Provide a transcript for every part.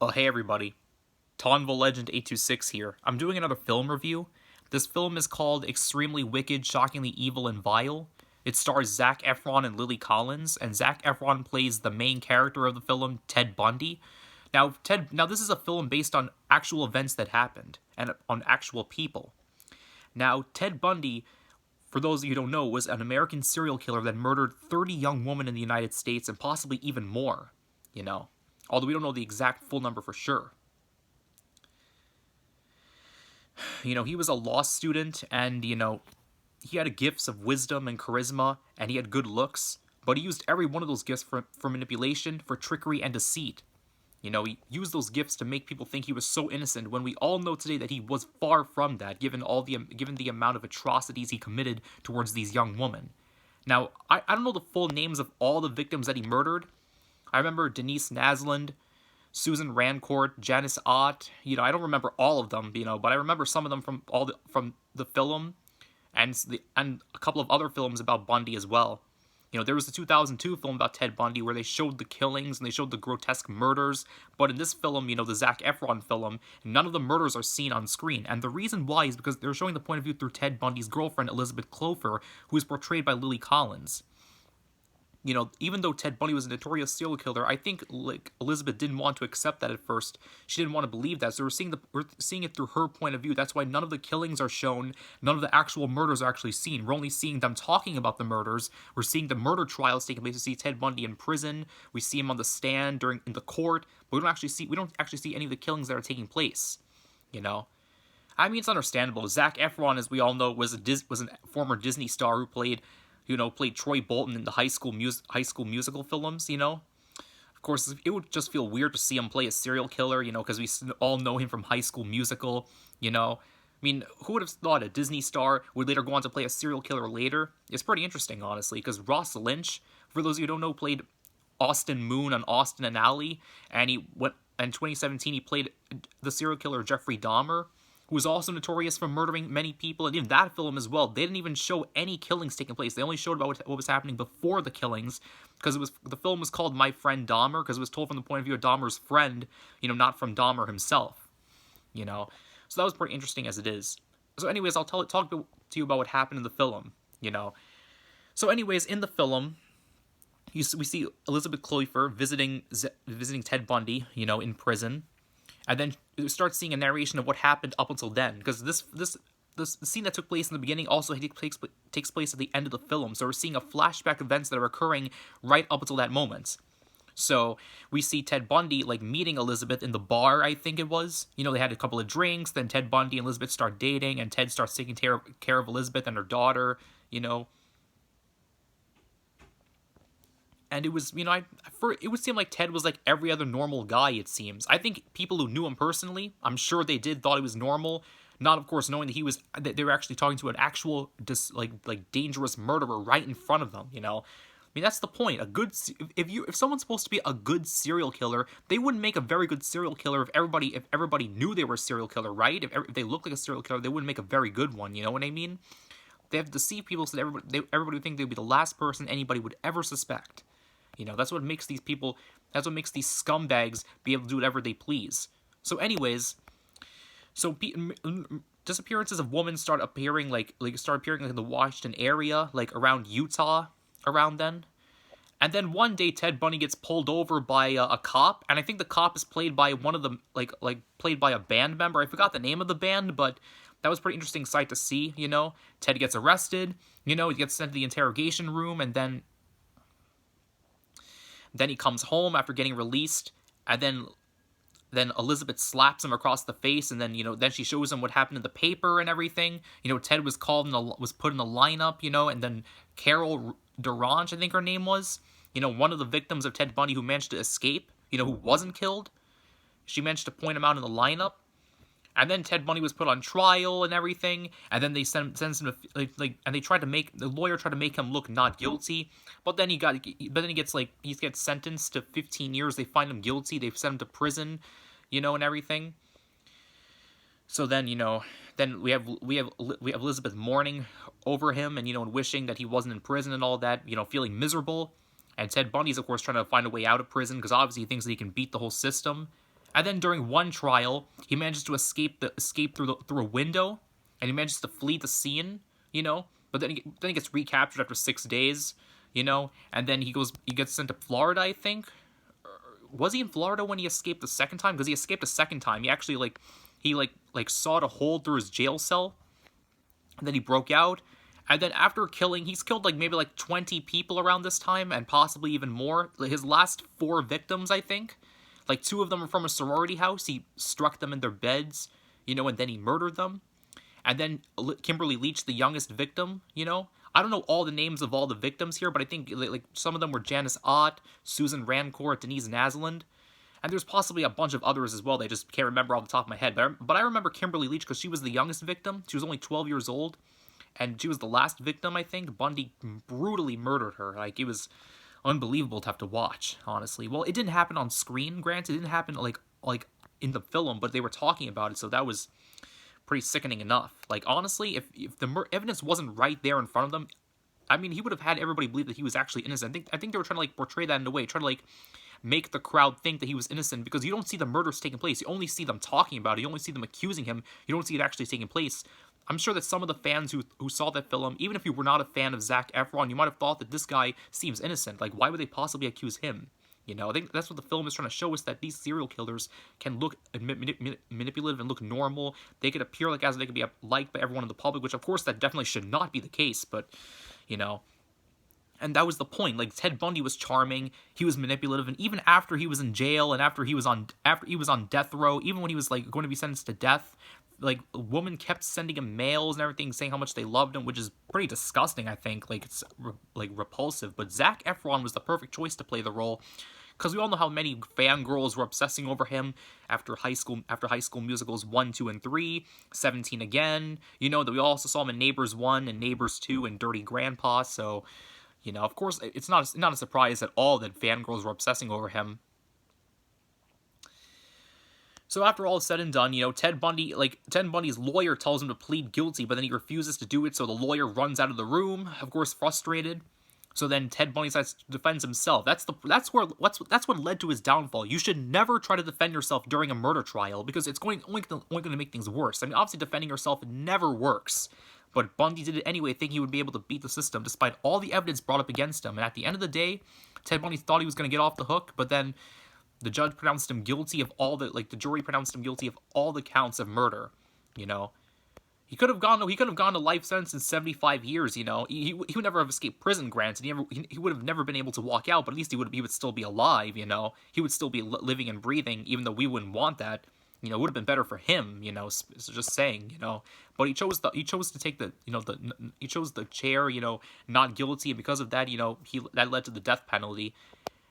Hey everybody, Tonva Legend 826 here. I'm doing another film review. This film is called Extremely Wicked, Shockingly Evil, and Vile. It stars Zac Efron and Lily Collins, and Zac Efron plays the main character of the film, Ted Bundy. Now this is a film based on actual events that happened and on actual people. Now, Ted Bundy, for those of you who don't know, was an American serial killer that murdered 30 young women in the United States and possibly even more, you know. Although we don't know the exact full number for sure. He was a law student and, he had gifts of wisdom and charisma and he had good looks, but he used every one of those gifts for manipulation, for trickery, and deceit. He used those gifts to make people think he was so innocent when we all know today that he was far from that, given the amount of atrocities he committed towards these young women. Now, I don't know the full names of all the victims that he murdered. I remember Denise Naslund, Susan Rancourt, Janice Ott. I don't remember all of them, but I remember some of them from the film and a couple of other films about Bundy as well. There was the 2002 film about Ted Bundy where they showed the killings and they showed the grotesque murders. But in this film, the Zac Efron film, none of the murders are seen on screen. And the reason why is because they're showing the point of view through Ted Bundy's girlfriend, Elizabeth Kloepher, who is portrayed by Lily Collins. Even though Ted Bundy was a notorious serial killer, I think Elizabeth didn't want to accept that at first. She didn't want to believe that, so we're seeing it through her point of view. That's why none of the killings are shown, none of the actual murders are actually seen. We're only seeing them talking about the murders. We're seeing the murder trials taking place. We see Ted Bundy in prison. We see him on the stand in the court, but we don't actually see any of the killings that are taking place. I mean, it's understandable. Zac Efron, as we all know, was a former Disney star who played Troy Bolton in the High School Musical films, Of course, it would just feel weird to see him play a serial killer, because we all know him from High School Musical, I mean, who would have thought a Disney star would later go on to play a serial killer later? It's pretty interesting, honestly, because Ross Lynch, for those of you who don't know, played Austin Moon on Austin and Ally, and in 2017 he played the serial killer Jeffrey Dahmer, who was also notorious for murdering many people, and in that film as well, they didn't even show any killings taking place. They only showed about what was happening before the killings, because the film was called My Friend Dahmer, because it was told from the point of view of Dahmer's friend, not from Dahmer himself, So that was pretty interesting as it is. So anyways, I'll talk to you about what happened in the film, So anyways, in the film, we see Elizabeth Kloepfer visiting Ted Bundy, in prison. And then you start seeing a narration of what happened up until then, because the scene that took place in the beginning also takes place at the end of the film. So we're seeing a flashback events that are occurring right up until that moment. So we see Ted Bundy meeting Elizabeth in the bar, I think it was. They had a couple of drinks. Then Ted Bundy and Elizabeth start dating, and Ted starts taking care of Elizabeth and her daughter. And it was, it would seem like Ted was like every other normal guy, it seems. I think people who knew him personally, I'm sure they thought he was normal. Not, of course, knowing that they were actually talking to an actual, dangerous murderer right in front of them, I mean, that's the point. If someone's supposed to be a good serial killer, they wouldn't make a very good serial killer if everybody knew they were a serial killer, right? If they looked like a serial killer, they wouldn't make a very good one, you know what I mean? They have to deceive people so that everybody would think they'd be the last person anybody would ever suspect. That's what makes these scumbags be able to do whatever they please. So anyways, disappearances of women start appearing in the Washington area, around Utah, around then. And then one day Ted Bundy gets pulled over by a cop, and I think the cop is played by one of the, played by a band member. I forgot the name of the band, but that was a pretty interesting sight to see, Ted gets arrested, he gets sent to the interrogation room, and then he comes home after getting released, and then Elizabeth slaps him across the face, and then she shows him what happened in the paper and everything. Ted was put in the lineup, and then Carol Durange, I think her name was, one of the victims of Ted Bundy who managed to escape, who wasn't killed. She managed to point him out in the lineup. And then Ted Bundy was put on trial and everything, and then they sends him to, and they the lawyer tried to make him look not guilty, but then he gets sentenced to 15 years. They find him guilty. They send him to prison, and everything. So then, then we have Elizabeth mourning over him and wishing that he wasn't in prison and all that, feeling miserable. And Ted Bundy's of course trying to find a way out of prison because obviously he thinks that he can beat the whole system. And then during one trial, he manages to escape through a window, and he manages to flee the scene, you know. But then he gets recaptured after 6 days, you know. And then he gets sent to Florida, I think. Was he in Florida when he escaped the second time? Because he escaped a second time. He actually he sawed a hole through his jail cell, and then he broke out. And then after he's killed like maybe like 20 people around this time, and possibly even more. Like his last 4 victims, I think. Like 2 of them are from a sorority house. He struck them in their beds, you know, and then he murdered them. And then Kimberly Leach, the youngest victim, you know. I don't know all the names of all the victims here, but I think like some of them were Janice Ott, Susan Rancourt, Denise Naslund. And there's possibly a bunch of others as well that I just can't remember off the top of my head. But I remember Kimberly Leach because she was the youngest victim. She was only 12 years old. And she was the last victim, I think. Bundy brutally murdered her. Like, it was unbelievable to have to watch, honestly. Well, it didn't happen on screen, granted. It didn't happen, like in the film, but they were talking about it, so that was pretty sickening enough. Like, honestly, if the evidence wasn't right there in front of them, I mean, he would have had everybody believe that he was actually innocent. I think they were trying to, like, portray that in a way, try to, like, make the crowd think that he was innocent, because you don't see the murders taking place. You only see them talking about it. You only see them accusing him. You don't see it actually taking place. I'm sure that some of the fans who saw that film, even if you were not a fan of Zac Efron, you might have thought that this guy seems innocent. Like, why would they possibly accuse him? You know, I think that's what the film is trying to show us, that these serial killers can look manipulative and look normal. They could appear like as they could be liked by everyone in the public, which of course that definitely should not be the case, but, you know. And that was the point. Like, Ted Bundy was charming, he was manipulative, and even after he was in jail and after he was on death row, even when he was like going to be sentenced to death, like, a woman kept sending him mails and everything saying how much they loved him, which is pretty disgusting, I think. Like, it's like repulsive. But Zac Efron was the perfect choice to play the role, because we all know how many fangirls were obsessing over him after High School Musicals 1, 2, and 3, 17 Again. You know, that we also saw him in Neighbors 1 and Neighbors 2 and Dirty Grandpa, so, you know, of course, it's not a surprise at all that fangirls were obsessing over him. So after all is said and done, you know, Ted Bundy's lawyer tells him to plead guilty, but then he refuses to do it, so the lawyer runs out of the room, of course, frustrated. So then Ted Bundy decides to defend himself. That's what led to his downfall. You should never try to defend yourself during a murder trial, because it's only going to make things worse. I mean, obviously defending yourself never works, but Bundy did it anyway, thinking he would be able to beat the system despite all the evidence brought up against him. And at the end of the day, Ted Bundy thought he was going to get off the hook, but then the judge pronounced him guilty of the jury pronounced him guilty of all the counts of murder, you know. He could have gone to life sentence in 75 years, you know. He would never have escaped prison, granted. He would have never been able to walk out, but at least he would still be alive, you know. He would still be living and breathing, even though we wouldn't want that. You know, it would have been better for him, you know, so just saying, you know. But he chose to take he chose the chair, you know, not guilty, and because of that, you know, that led to the death penalty.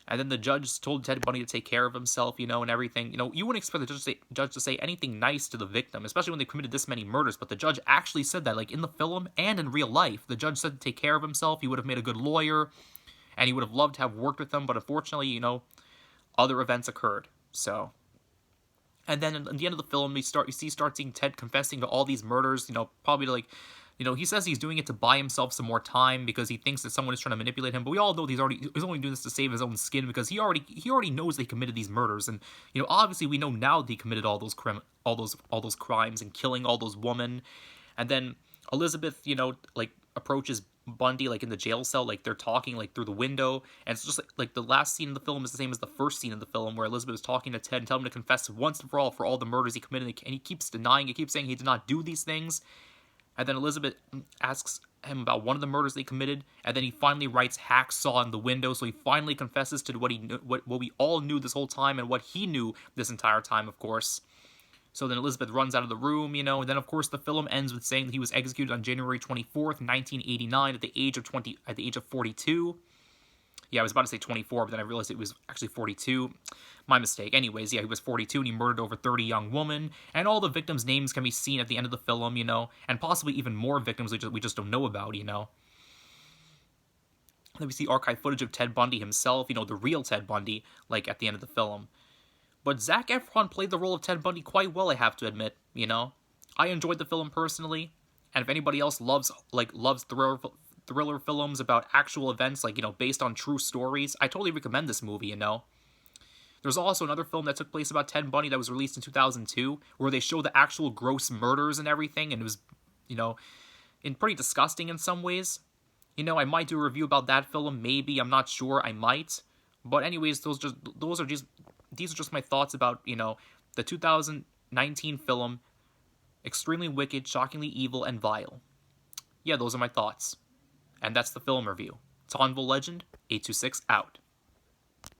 And then the judge told Ted Bundy to take care of himself, you know, and everything. You know, you wouldn't expect the judge to say anything nice to the victim, especially when they committed this many murders. But the judge actually said that, like, in the film and in real life. The judge said to take care of himself. He would have made a good lawyer, and he would have loved to have worked with them. But unfortunately, you know, other events occurred. So, and then at the end of the film, you start seeing Ted confessing to all these murders. You know, probably to, like, you know, he says he's doing it to buy himself some more time because he thinks that someone is trying to manipulate him. But we all know he's only doing this to save his own skin, because he already knows they committed these murders. And, you know, obviously we know now that he committed all those crimes and killing all those women. And then Elizabeth, you know, like, approaches Bundy, like, in the jail cell, like, they're talking, like, through the window, and it's just like the last scene in the film is the same as the first scene in the film, where Elizabeth is talking to Ted and telling him to confess once and for all the murders he committed, and he keeps denying, he keeps saying he did not do these things. And then Elizabeth asks him about one of the murders they committed, and then he finally writes hacksaw in the window, so he finally confesses to what we all knew this whole time, and what he knew this entire time, of course. So then Elizabeth runs out of the room, you know, and then of course the film ends with saying that he was executed on January 24th, 1989 at the age of 42. Yeah, I was about to say 24, but then I realized it was actually 42. My mistake. Anyways, yeah, he was 42, and he murdered over 30 young women, and all the victims' names can be seen at the end of the film, you know, and possibly even more victims we just don't know about, you know. Then we see archive footage of Ted Bundy himself, you know, the real Ted Bundy, like, at the end of the film. But Zac Efron played the role of Ted Bundy quite well, I have to admit, you know. I enjoyed the film personally, and if anybody else loves thriller films about actual events, like, you know, based on true stories, I totally recommend this movie, you know. There's also another film that took place about Ted Bundy that was released in 2002, where they show the actual gross murders and everything, and it was, you know, pretty disgusting in some ways. I might do a review about that film, maybe, I'm not sure, I might. But anyways, these are just my thoughts about, the 2019 film, extremely wicked, shockingly evil, and vile. Yeah, those are my thoughts. And that's the film review. Tonville Legend, 826 out.